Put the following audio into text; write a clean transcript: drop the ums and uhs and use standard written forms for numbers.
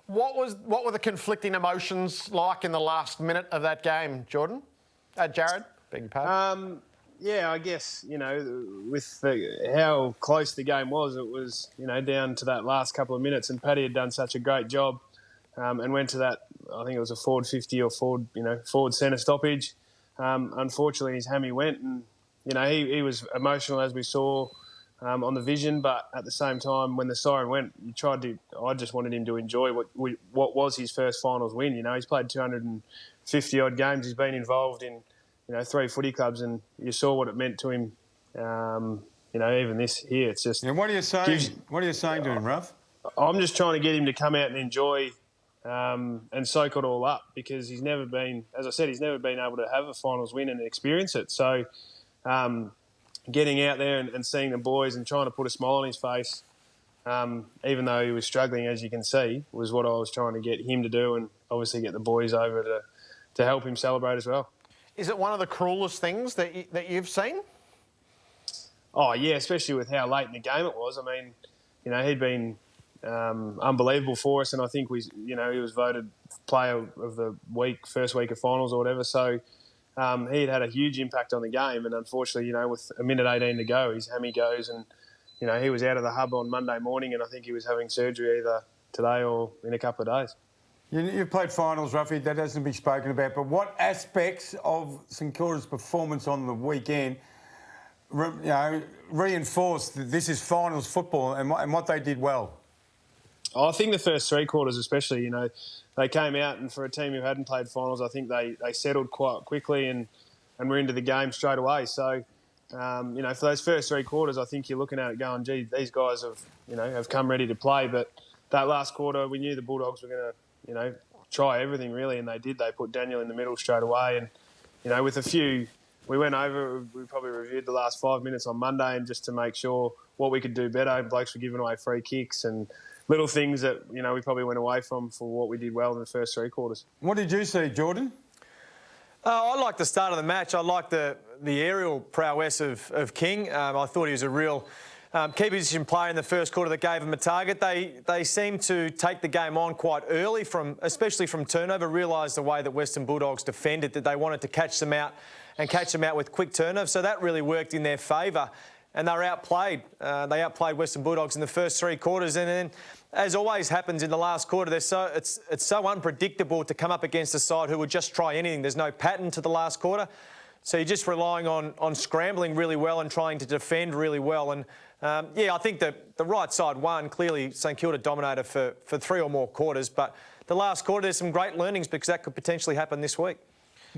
What were the conflicting emotions like in the last minute of that game, Jordan? Jared, beg your pardon. Yeah, I guess, with how close the game was, it was, down to that last couple of minutes, and Paddy had done such a great job and went to that, I think it was a forward 50 or forward centre stoppage. Unfortunately, his hammy went, and, he was emotional, as we saw on the vision, but at the same time, when the siren went, I just wanted him to enjoy what was his first finals win. He's played 250-odd games. He's been involved in 3 footy clubs, and you saw what it meant to him. Even this here, it's just. Yeah, what are you saying? What are you saying to him, Rough? I'm just trying to get him to come out and enjoy and soak it all up, because he's never been, as I said, he's never been able to have a finals win and experience it. So, getting out there and seeing the boys and trying to put a smile on his face, even though he was struggling, as you can see, was what I was trying to get him to do, and obviously get the boys over to help him celebrate as well. Is it one of the cruelest things that you've seen? Oh, yeah, especially with how late in the game it was. I mean, he'd been unbelievable for us, and I think he was voted player of the week, first week of finals or whatever. So he'd had a huge impact on the game, and unfortunately, with a minute 18 to go, his hammy goes, and he was out of the hub on Monday morning, and I think he was having surgery either today or in a couple of days. You've played finals, Roughy, that hasn't been spoken about, but what aspects of St Kilda's performance on the weekend reinforced that this is finals football and what they did well? I think the first 3 quarters especially, they came out, and for a team who hadn't played finals, I think they settled quite quickly and were into the game straight away. So, for those first 3 quarters, I think you're looking at it going, gee, these guys have come ready to play. But that last quarter, we knew the Bulldogs were going to, try everything really, and they did. They put Daniel in the middle straight away, and, with a few, we went over, we probably reviewed the last 5 minutes on Monday, and just to make sure what we could do better. Blokes were giving away free kicks and little things that, we probably went away from for what we did well in the first 3 quarters. What did you see, Jordan? I liked the start of the match. I liked the aerial prowess of King. I thought he was a real key position player in the first quarter that gave him a target. They seemed to take the game on quite early, especially from turnover, realised the way that Western Bulldogs defended, that they wanted to catch them out with quick turnover. So that really worked in their favour. And they were outplayed. They outplayed Western Bulldogs in the first 3 quarters. And then, as always happens in the last quarter, it's so unpredictable to come up against a side who would just try anything. There's no pattern to the last quarter. So you're just relying on scrambling really well and trying to defend really well. And, I think that the right side won. Clearly, St Kilda dominated for 3 or more quarters. But the last quarter, there's some great learnings, because that could potentially happen this week.